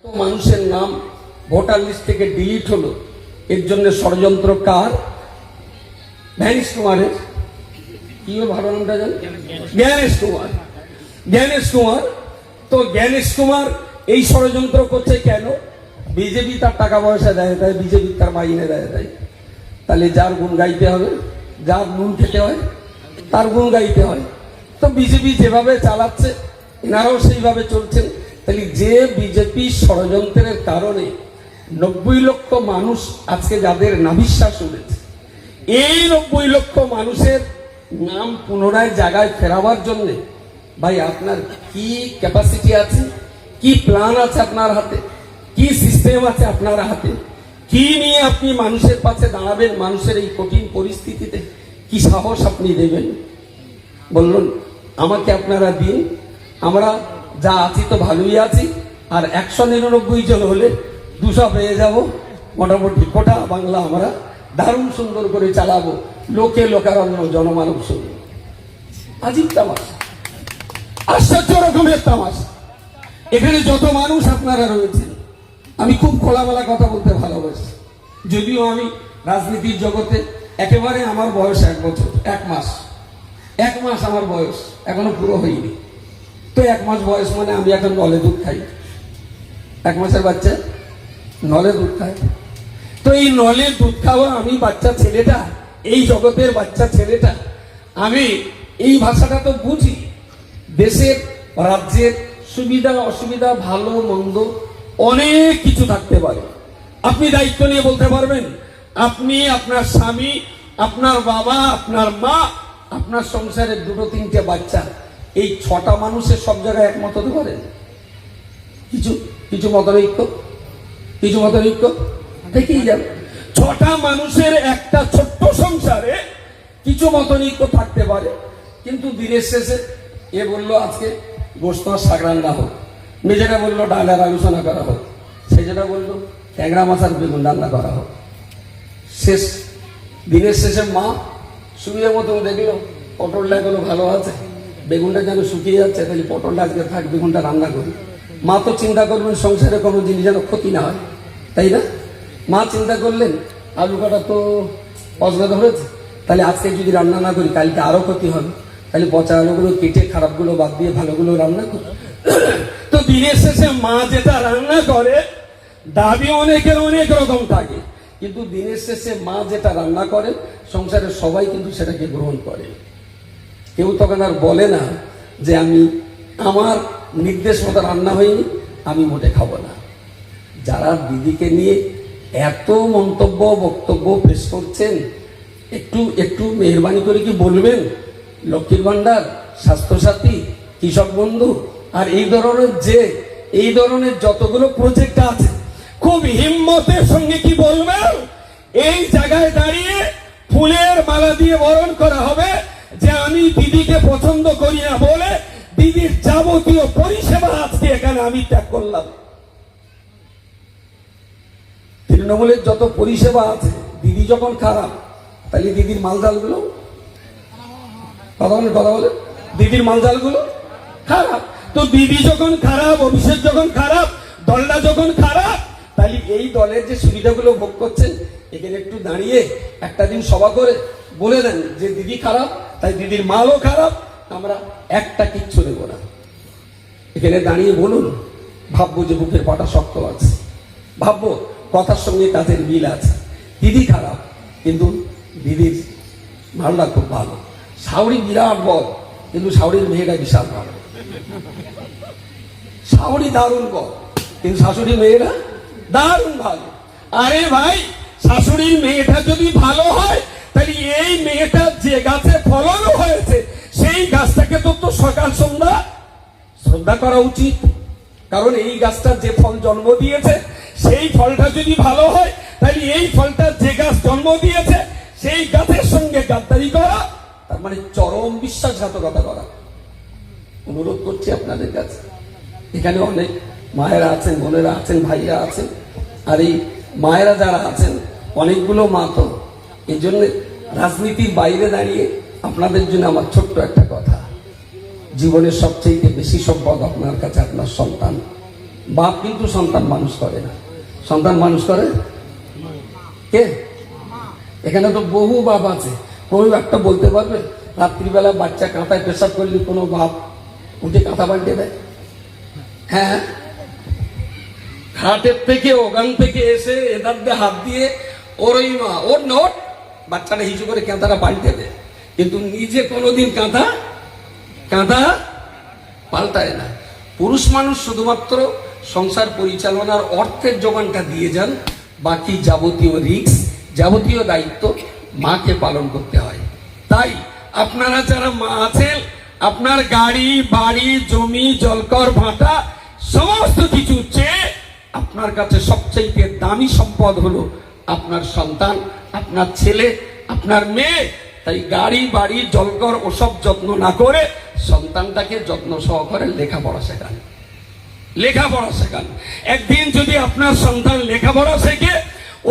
তো মানুষের নাম ভোটার লিস্ট থেকে ডিলিট হলো, এর জন্য ষড়যন্ত্র কার? জ্ঞানেশ কুমারের। কি ভালো নামটা জানেন? জ্ঞানেশ কুমার। জ্ঞানেশ কুমার। তো জ্ঞানেশ কুমার এই ষড়যন্ত্র করছে কেন? বিজেপি তার টাকা পয়সা দেয়, তাই বিজেপি তার মাইনে দেয়, তাই তাহলে যার গুণ গাইতে হবে, যার নুন খেতে হয় তার গুণ গাইতে হয়। তো বিজেপি যেভাবে চালাচ্ছে এনারাও সেইভাবে চলছেন। তাহলে যে বিজেপি ষড়যন্ত্রের কারণে 90 লক্ষ মানুষ আজকে যাদের নাভিশ্বাস উঠেছে, এই 90 লক্ষ মানুষের নাম পুনরায় জায়গায় ফেরাবার জন্য ভাই আপনার কি ক্যাপাসিটি আছে, কি প্ল্যান আছে আপনার হাতে, কি সিস্টেম আছে আপনার হাতে, কি নিয়ে আপনি মানুষের পাশে দাঁড়াবেন? মানুষের এই কঠিন পরিস্থিতিতে কি সাহস আপনি দেবেন? বললেন আমাকে আপনারা দিন, আমরা যা আছি তো ভালোই আছি, আর 199 জন হলে 200 পেয়ে যাব, মোটামুটি গোটা বাংলা আমরা দারুণ সুন্দর করে চালাবো, লোকে লোকারণ্য জনমানব শুনবে। আজীব তামাশা, আশ্চর্য রকমের তামাশা। এখানে যত মানুষ আপনারা রয়েছেন, আমি খুব খোলামেলা কথা বলতে ভালোবাসি, যদিও আমি রাজনীতির জগতে একেবারে আমার বয়স 1 বছর 1 মাস, 1 মাস আমার বয়স এখনো পুরো হয়নি। তো 1 মাস বয়স মানে আমি এখন নলে দুধ খাই, 1 মাসের বাচ্চা নলে দুধ খায়। তো এই নলে দুধ খাওয়া আমি বাচ্চা ছেলেটা, এই জগতের বাচ্চা ছেলেটা, আমি এই ভাষাটা তো বুঝি। দেশের রাজ্যের সুবিধা অসুবিধা ভালো মন্দ অনেক কিছু থাকতে পারে, আপনি দায়িত্ব নিয়ে বলতে পারবেন। আপনি, আপনার স্বামী, আপনার বাবা, আপনার মা, আপনার সংসারের 2-3টে বাচ্চা, এই 6টা মানুষের সব জায়গায় একমত হতে পারেন? কিছু মতানৈক্য, কিছু মতানৈক্য থেকেই যাবে। 6টা মানুষের একটা ছোট্ট সংসারে কিছু মতানৈক্য থাকতে পারে, কিন্তু দিনের শেষে এ বললো আজকে গোস্ত শাক রান্না হোক, মেজেরা বললো ডালের আলোচনা করা হোক, সে যেটা বললো ট্যাংরা মাছের বেগুন রান্না করা হোক। শেষ দিনের শেষে মা সুবিধা মতো দেখলো পটলটা এগুলো ভালো আছে, বেগুনটা যেন শুকিয়ে যাচ্ছে, তাহলে পটলটা আজকে থাক, বেগুনটা রান্না করি। মা তো চিন্তা করবেন সংসারে কোনো জিনিস যেন ক্ষতি না হয়, তাই না? মা চিন্তা করলেন আলু কাটা তো অসুবিধা হয়েছে, তাহলে আজকে যদি রান্না না করি কালকে আরো ক্ষতি হবে, তাহলে পচা আলুগুলো কেটে খারাপগুলো বাদ দিয়ে ভালোগুলো রান্না করি। তো দিনের শেষে মা যেটা রান্না করে, দাবি অনেকের অনেক রকম থাকে, কিন্তু দিনের শেষে মা যেটা রান্না করেন সংসারের সবাই কিন্তু সেটাকে গ্রহণ করে। কেউ তখন আর বলে না যে আমি আমার নির্দেশ মতো রান্না হয়নি, আমি মোটে খাবো না। যারা দিদিকে নিয়ে এত মন্তব্য বক্তব্য পেশ করছেন, একটু মেহরবানি করে কি বলবেন লক্ষ্মীর ভান্ডার, স্বাস্থ্যসাথী, কৃষক বন্ধু আর এই ধরনের যতগুলো প্রজেক্ট আছে, খুব হিম্মতের সঙ্গে কি বলবেন এই জায়গায় দাঁড়িয়ে ফুলের মালা দিয়ে বরণ করা হবে যে আমি দিদিকে পছন্দ করি না বলে দিদির যাবতীয় পরিষেবা আজকে এখানে আমি ত্যাগ করলাম। তৃণমূলের যত পরিষেবা আছে, দিদি যখন খারাপ তাহলে দিদির মালজালগুলো কথা বলে দিদির মালজালগুলো খারাপ। তো দিদি যখন খারাপ, অভিষেক যখন খারাপ, দলটা যখন খারাপ, তাহলে এই দলের যে সুবিধাগুলো ভোগ করছেন এখানে একটু দাঁড়িয়ে একটা দিন সভা করে বলে দেন যে দিদি খারাপ, তাই দিদির মালও খারাপ, আমরা একটা কিচ্ছু দেব না। এখানে দাঁড়িয়ে বলুন, ভাববো যে বুকের পাটা শক্ত আছে, ভাববো কথার সঙ্গে কাজের মিল আছে। দিদি খারাপ কিন্তু দিদির মালটা খুব ভালো, শাওরি বিরাট বল কিন্তু শাওরির মেয়েটা বিশাল ভালো, শাওরি দারুণ বল কিন্তু শাশুড়ি মেয়েরা দারুণ ভালো। আরে ভাই, শাশুড়ির মেয়েটা যদি ভালো হয় তাহলে এই মেয়েটা যে গাছে ফলনও হয়েছে সেই গাছটাকে তো সকাল সন্ধ্যা শ্রদ্ধা করা উচিত, কারণ এই গাছটা যে ফল জন্ম দিয়েছে সেই ফলটা যদি ভালো হয় তাহলে এই ফলটা যে গাছ জন্ম দিয়েছে সেই গাছের সঙ্গে গাদ্দারি করা তার মানে চরম বিশ্বাসঘাতকতা করা। অনুরোধ করছি আপনাদের কাছে, এখানে অনেক মায়েরা আছেন, বোনেরা আছেন, ভাইরা আছেন, আর এই মায়েরা যারা আছেন অনেকগুলো মা, তো এই জন্য রাজনীতির বাইরে দাঁড়িয়ে আপনাদের জন্য আমার ছোট্ট একটা কথা, জীবনের সবচেয়ে বেশি সম্পদ আপনার কাছে আপনার সন্তান। বাপ কিন্তু সন্তান মানুষ করে না। সন্তান মানুষ করে কে? এখানে তো বহু বাপ আছে, কেউ একটা বলতে পারবে রাত্রিবেলা বাচ্চা কাঁথায় পেশাব করলে কোনো বাপ উঠে কাঁথা পাল্টে দেয়? হ্যাঁ, খাটের থেকে ওখান থেকে এসে এদার দিয়ে হাত দিয়ে ওর ওই মা ওর নোট বাচ্চাটা হিসু করে কাঁথাটা পাল্টে দেয়, কিন্তু নিজে কোনোদিন কাঁথা পাল্টায় না। পুরুষ মানুষ শুধুমাত্র সংসার পরিচালনার অর্থের যোগানটা দিয়ে যান, বাকি যাবতীয় রিস্ক, যাবতীয় দায়িত্ব মাকে পালন করতে হয়। তাই আপনারা যারা মা আছেন, আপনার গাড়ি বাড়ি জমি জলকর ভাটা সমস্ত কিছু চেয়ে আপনার কাছে সবচেয়ে দামি সম্পদ হলো আপনার সন্তান, আপনার ছেলে, আপনার মেয়ে। তাই গাড়ি বাড়ি জলকর ওসব যত্ন না করে সন্তানটাকে যত্ন সহকারে লেখাপড়া শেখান। একদিন যদি আপনার সন্তান লেখাপড়া শেখে,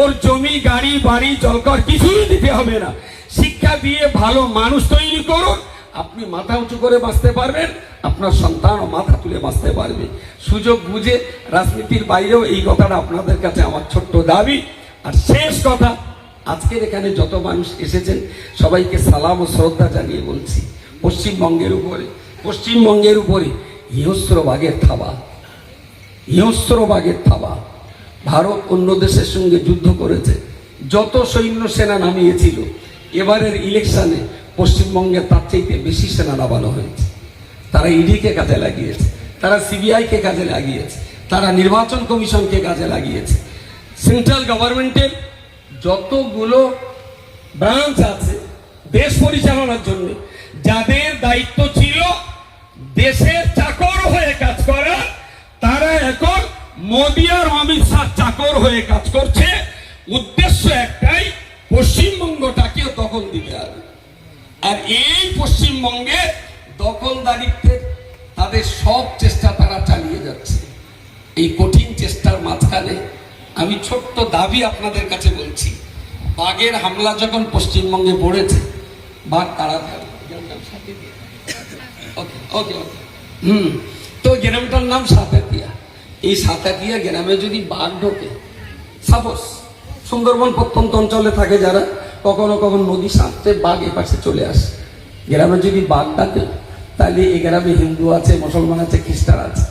ওর জমি গাড়ি বাড়ি জলকর কিছুই দিতে হবে না, শিক্ষা দিয়ে ভালো মানুষ তৈরি করুন। আপনি মাথা উঁচু করে বাঁচতে পারবেন, আপনার সন্তানও মাথা তুলে বাঁচতে পারবে। সুযোগ বুঝে রাজনীতির বাইরেও এই কথাটা আপনাদের কাছে আমার ছোট্ট দাবি। আর শেষ কথা, আজকের এখানে যত মানুষ এসেছেন সবাইকে সালাম ও শ্রদ্ধা জানিয়ে বলছি, পশ্চিমবঙ্গের উপরে হিংস্র বাঘের থাবা। ভারত অন্য দেশের সঙ্গে যুদ্ধ করেছে, যত সৈন্য সেনা নামিয়েছিল এবারের ইলেকশনে পশ্চিমবঙ্গে তার চাইতে বেশি সেনা নামানো হয়েছে। তারা ইডিকে কাজে লাগিয়েছে, তারা সিবিআইকে কাজে লাগিয়েছে, তারা নির্বাচন কমিশনকে কাজে লাগিয়েছে। সেন্ট্রাল গভর্নমেন্টের যতগুলো ব্রাঞ্চ আছে দেশ পরিচালনার জন্য, যাদের দায়িত্ব ছিল দেশের চাকর হয়ে কাজ করা, তারা এখন মোদি আর অমিত শাহ চাকর হয়ে কাজ করছে। উদ্দেশ্য একটাই, পশ্চিমবঙ্গটাকে দখল দিতে হবে। আর এই পশ্চিমবঙ্গে দখলদারিত্বের তাদের সব চেষ্টা তারা চালিয়ে যাচ্ছে। এই কঠিন চেষ্টার মাঝখানে আমি ছোট্ট দাবি আপনাদের কাছে বলছি, বাঘের হামলা যখন পশ্চিমবঙ্গে পড়েছে, বাঘ তাড়াতাড়ি তো গ্রামটার নাম সাতাতিয়া। এই সাতাতিয়া গ্রামে যদি বাঘ ঢোকে, সাপোজ সুন্দরবন প্রত্যন্ত অঞ্চলে থাকে যারা, কখনো কখনো নদী সাঁততে বাঘ এপাশে চলে আসে, গ্রামে যদি বাঘ ডাকে, তাহলে এই গ্রামে হিন্দু আছে, মুসলমান আছে, খ্রিস্টান আছে।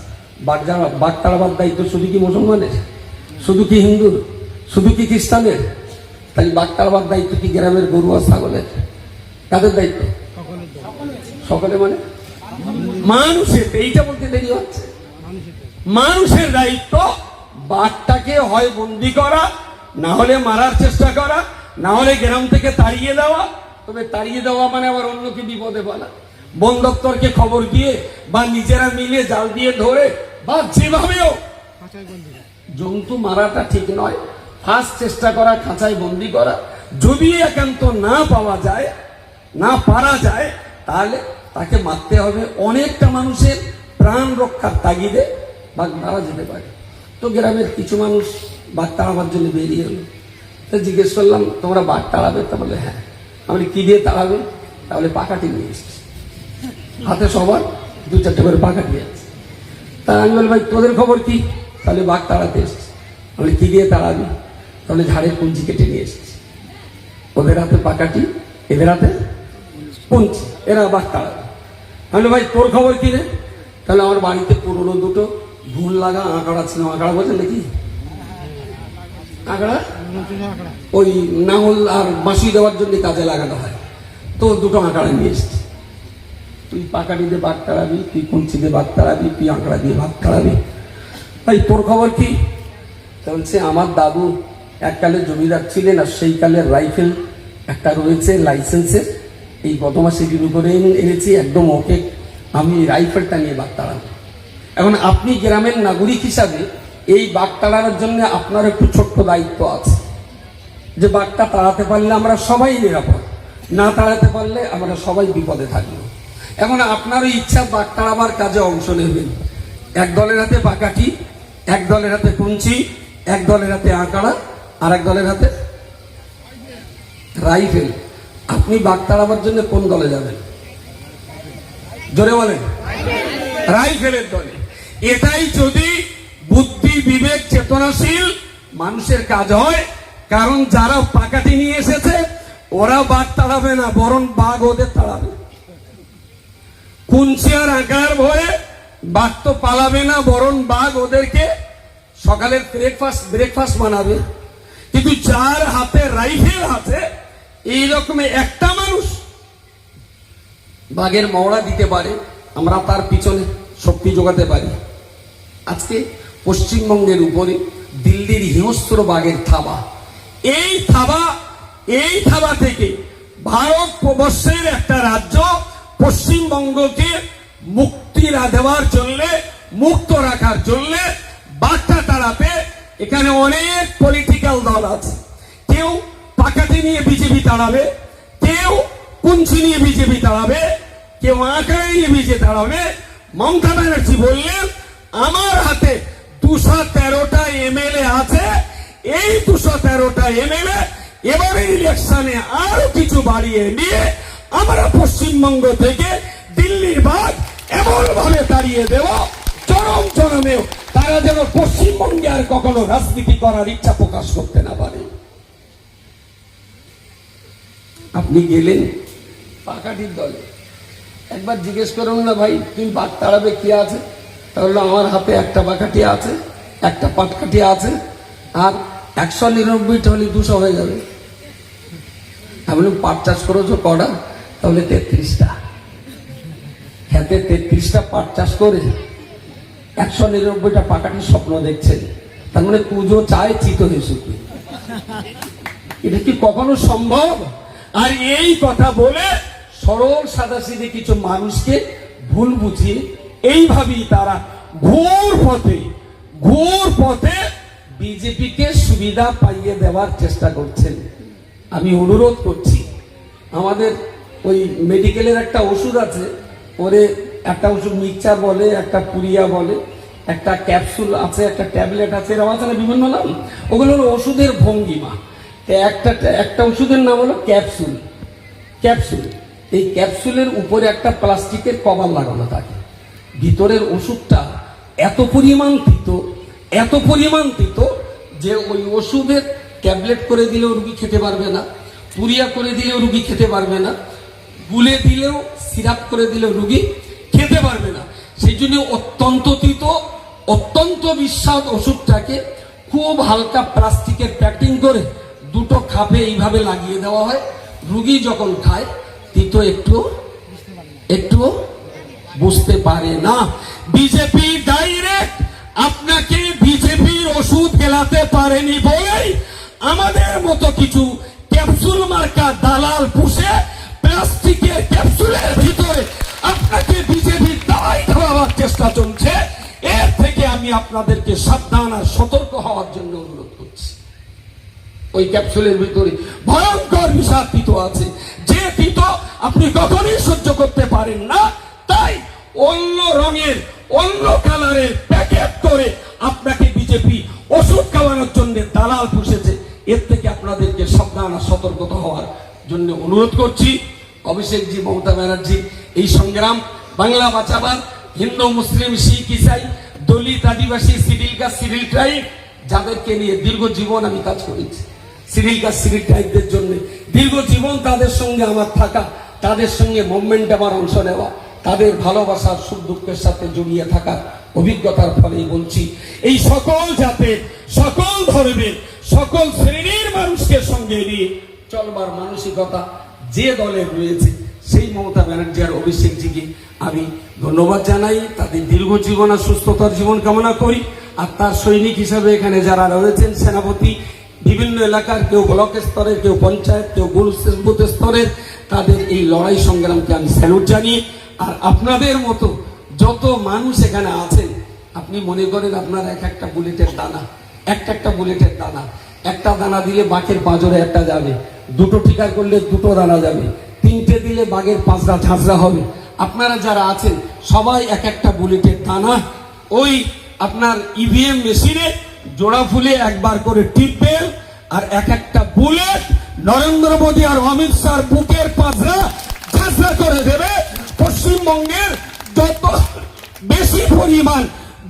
বাঘ তাড়াবার দায়িত্ব শুধু কি মুসলমানের, শুধু কি হিন্দুর, শুধু কি খ্রিস্টানের? তাই বাঘ তাড়াবার দায়িত্ব কি গ্রামের গরু আর ছাগলের? কাদের দায়িত্ব? সকলে, মানে মানুষের। এইটা বলতে দেরি হচ্ছে, মানুষের দায়িত্ব বাঘটাকে হয় বন্দি করা, না হলে মারার চেষ্টা করা, না হলে গ্রাম থেকে তাড়িয়ে দেওয়া। তবে তাড়িয়ে দেওয়া মানে আবার অন্যকে বিপদে ফেলা। বন দপ্তরকে খবর দিয়ে বা নিজেরা মিলে জাল দিয়ে ধরে বা যেভাবেও জন্তু মারাটা ঠিক নয়। ফার্স্ট চেষ্টা করা খাঁচায় বন্দি করা, যদি একান্ত না পাওয়া যায়, না পারা যায়, তাহলে তাকে মারতে হবে। অনেকটা মানুষের প্রাণ রক্ষার তাগিদে বাঘ মারা যেতে পারে। তো গ্রামের কিছু মানুষ বাঘ তাড়াবার জন্য বেরিয়ে হলো। তো জিজ্ঞেস করলাম, তোমরা বাঘ তাড়াবে? তা বলে হ্যাঁ। আমি কি দিয়ে তাড়াবে? তাহলে পাকাটি নিয়ে এসছি, হাতে সবার 2-4টে করে পাকাটি আছে। তা আমি বলি, ভাই তোদের খবর কি? তাহলে বাঘ তাড়াতে এসছি। আমি কি দিয়ে তাড়াবি? তাহলে ঝাড়ের কুঞ্চি কেটে নিয়ে এসেছি। ওদের হাতে পাকাটি, এদের হাতে কুঞ্চি, এরা বাঘ তাড়াবে। আমি ভাই তোর খবর কি রে? তাহলে আমার বাড়িতে পুরোনো দুটো ভুল লাগা আঁকড়া ছিল। আঁকড়া বোঝেন নাকি? আঁকড়া ওই নাঙল আর বাঁশি দেওয়ার জন্য কাজে লাগানো হয়। তো দুটো আঁকড়া নিয়ে এসেছি। তুই পাকাটি দিয়ে বাঘ তাড়াবি, তুই কুঞ্চি দিয়ে বাঘ তাড়াবি, তুই আঁকড়া দিয়ে বাঘ তাড়াবি। ভাই তোর খবর কি? বলছে আমার দাদু এককালে জমিদার ছিলেন, আর সেই কালের রাইফেল একটা রয়েছে লাইসেন্সের, এই গত মাসে শুরু করে এনেছি, একদম ওকে, আমি রাইফেলটা নিয়ে বাঘ তাড়াবো। এখন আপনি গ্রামের নাগরিক হিসাবে এই বাঘ তাড়ানোর জন্য আপনার একটু ছোট্ট দায়িত্ব আছে, যে বাঘটা তাড়াতে পারলে আমরা সবাই নিরাপদ, না তাড়াতে পারলে আমরা সবাই বিপদে থাকবো। এখন আপনারও ইচ্ছা বাঘ তাড়াবার কাজে অংশ নেবেন। এক দলের হাতে পাকাঠি, এক দলের হাতে কুঞ্চি, এক দলের হাতে আঁকড়া, আর এক দলের হাতে রাইফেল। আপনি বাঘ তাড়াবার জন্য কোন দলে যাবেন? জোরে বলেন। রাইফেলের দলে। এটাই যদি বুদ্ধি বিবেক চেতনাশীল মানুষের কাজ হয়। কারণ যারা পাকাটি নিয়ে এসেছে ওরা বাঘ তাড়াবে না, বরং বাঘ ওদের তাড়াবে। কুঞ্চিয়ার আকার ভয়ে বাঘ তো পালাবে না, বরং বাঘ ওদেরকে সকালের ব্রেকফাস্ট বানাবে। কিন্তু যার হাতে রাইফেল আছে, এইরকম একটা মানুষ বাঘের মওড়া দিতে পারে, আমরা তার পিছনে শক্তি যোগাতে পারি। আজকে পশ্চিমবঙ্গের উপরে দিল্লির হিংস্র বাঘের থাবা, এই থাবা থেকে ভারতবর্ষের একটা রাজ্য পশ্চিমবঙ্গকে মুক্তি দেওয়ার জন্য, মুক্ত রাখার জন্য বাঘটা তাড়াতে এখানে অনেক পলিটিক্যাল দল আছে। কেউ পাকাটি নিয়ে বিজেপি তাড়াবে, কেউ কুঞ্চি নিয়ে বিজেপি তাড়াবে, কেউ আঁকাড়ি নিয়ে বিজেপি তাড়াবে। মমতা ব্যানার্জি বললেন আমার হাতে 213টা এমএলএ আছে, এই 213টা এমএলএ এবারে ইলেকশনে আরো কিছু বাড়িয়ে নিয়ে আমরা পশ্চিমবঙ্গ থেকে দিল্লির বাঘ এমন ভাবে তাড়িয়ে দেব, চরমেও তারা যেন পশ্চিমবঙ্গে আর কখনো রাজনীতি করার ইচ্ছা প্রকাশ করতে না পারে। আপনি গেলেন পাকাটির দলে, একবার জিজ্ঞেস করুন না, ভাই তুমি বাঘ তাড়াবে কি আছে? তাহলে আমার হাতে একটা বাঘাটি আছে, একটা পাটকাঠি আছে, আর 199টা হলে 200 হয়ে যাবে। আপনি পাট চাষ করেছো কটা? তাহলে 33টা খেতে 33টা পাট চাষ করে 199টা পাকাটির স্বপ্ন দেখছেন। তার মানে পুজো চায় চিত হিসুকি, এটা কি কখনো সম্ভব? আর এই কথা বলে সরল সাদাসিধে কিছু মানুষকে ভুল বুঝিয়ে এইভাবেই তারা ঘোর পথে বিজেপিকে সুবিধা পাইয়ে দেওয়ার চেষ্টা করছেন। আমি অনুরোধ করছি, আমাদের ওই মেডিকেলের একটা ওষুধ আছে, ওরে একটা ওষুধ মিক্সচার বলে, একটা পুরিয়া বলে, একটা ক্যাপসুল আছে, একটা ট্যাবলেট আছে, এরকম আছে না বিভিন্ন নাম। ওগুলো হলো ওষুধের ভঙ্গিমা। একটা ওষুধের নাম হলো ক্যাপসুল। এই ক্যাপসুলের উপরে একটা প্লাস্টিকের কভার লাগানো থাকে। ভিতরের ওষুধটা এত পরিমাণ তিত যে ওই ওষুধের ট্যাবলেট করে দিলেও রুগী খেতে পারবে না, পুরিয়া করে দিলেও রুগী খেতে পারবে না, গুলে দিলেও সিরাপ করে দিলেও রুগী খেতে পারবে না। সেই জন্য অত্যন্ত তিত, অত্যন্ত বিস্বাদ ওষুধটাকে খুব হালকা প্লাস্টিকের প্যাকিং করে দুটো খাপে এইভাবে লাগিয়ে দেওয়া হয়। রুগী যখন খায় তিত একটু বুঝতে পারে না। বিজেপি ডাইরেক্ট আপনাকে বিজেপির ওষুধ খেলাতে পারেনি বলেই আমাদের মতো কিছু ক্যাপসুল মার্কা দালাল পুষে প্লাস্টিকের ক্যাপসুলের ভিতরে আপনাকে বিজেপির দায় খাওয়াবার চেষ্টা চলছে। এর থেকে আমি আপনাদেরকে সাবধান আর সতর্ক হওয়ার জন্য অনুরোধ করছি। ওই ক্যাপসুলের ভিতরে ভয়ঙ্কর বিষাদ তিত আছে, যে তিত আপনি কখনোই সহ্য করতে পারেন না। তাই অন্য রঙের, অন্য কালারের প্যাকেট করে আপনাকে বিজেপি ওষুধ খাওয়ানোর জন্য দালাল পুষেছে। এর থেকে আপনাদেরকে সাবধান আর সতর্কতা হওয়ার জন্য অনুরোধ করছি। অভিষেকজি, মমতা ব্যানার্জি, এই সংগ্রাম বাংলা বাঁচাবার, হিন্দু মুসলিম শিখ ইসাই, দলিত আদিবাসী, সিডিল কাস্ট সিডিল ট্রাইব, যাদেরকে নিয়ে দীর্ঘ জীবন আমি কাজ করেছি, সিডিল কাস্ট সিডিল ট্রাইবদের জন্য দীর্ঘ জীবন তাদের সঙ্গে আমার থাকা, তাদের সঙ্গে মুভমেন্ট আমার অংশ নেওয়া, তাদের ভালোবাসার সুখ দুঃখের সাথে জড়িয়ে থাকার অভিজ্ঞতার ফলেই বলছি, এই সকল জাতের, সকল ধর্মের, সকল শ্রেণীর মানুষকে সঙ্গে নিয়ে চলবার মানসিকতা যে দলের রয়েছে, সেই মমতা ব্যানার্জি আর অভিষেকজিকে আমি ধন্যবাদ জানাই। তাদের দীর্ঘ জীবন আর সুস্থতার জীবন কামনা করি। আর তার সৈনিক হিসাবে এখানে যারা রয়েছেন, সেনাপতি, বিভিন্ন এলাকার, কেউ ব্লক স্তরের, কেউ পঞ্চায়েত, কেউ বুথ স্তরের, তাদের এই লড়াই সংগ্রামকে আমি স্যালুট জানিয়ে, আর আপনাদের মতো যত মানুষ এখানে আছেন, আপনি মনে করেন আপনার একটা বুলেটের দানা, একটা বুলেটের দানা, একটা দানা দিলে বাঘের পাঁজরে একটা যাবে, দুটো ঠিকার করলে দুটো দানা যাবে, তিনটে দিলে বাঘের পাঁচটা ঝাঁঝরা হবে। আপনারা যারা আছেন সবাই একটা বুলেটের দানা। ওই আপনার ইভিএম মেশিনে জোড়া ফুলে একবার করে টিপবেন, আর একটা বুলেট নরেন্দ্র মোদী আর অমিত শাহর বুকের পাঁচরা ঝাঁঝরা করে দেবে। পশ্চিমবঙ্গের যত বেশি পরিমাণ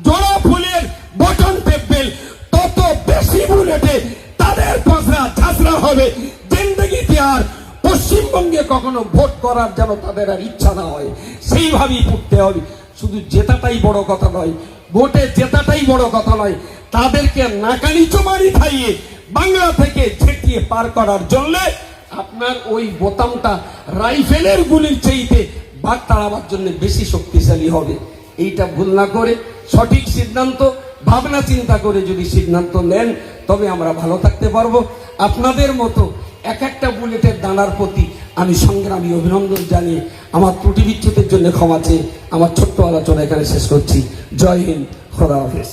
জোড়া ফুলের বটন টেপবেল, তত বেশি বুলেটে তাদের পসরা ঝাঁসরা হবে। জিন্দগিতে আর পশ্চিমবঙ্গে কখনো ভোট করার যেন তাদের আর ইচ্ছা না হয়, সেইভাবেই পড়তে হবে। শুধু জেতাটাই বড় কথা নয়, ভোটে জেতাটাই বড় কথা নয়, তাদেরকে নাকানি চোমারি খাইয়ে বাংলা থেকে ছেটিয়ে পার করার জন্য আপনার ওই বোতামটা রাইফেলের গুলির চাইতে বাদ তাড়াবার জন্য বেশি শক্তিশালী হবে। এইটা ভুল না করে সঠিক সিদ্ধান্ত ভাবনা চিন্তা করে যদি সিদ্ধান্ত নেন, তবে আমরা ভালো থাকতে পারবো। আপনাদের মতো এক একটা বুলেটের দানার প্রতি আমি সংগ্রামী অভিনন্দন জানিয়ে আমার ত্রুটি বিচ্যুতির জন্য ক্ষমা চেয়ে আমার ছোট্ট আলোচনা এখানে শেষ করছি। জয় হিন্দ, খোদা হাফেজ।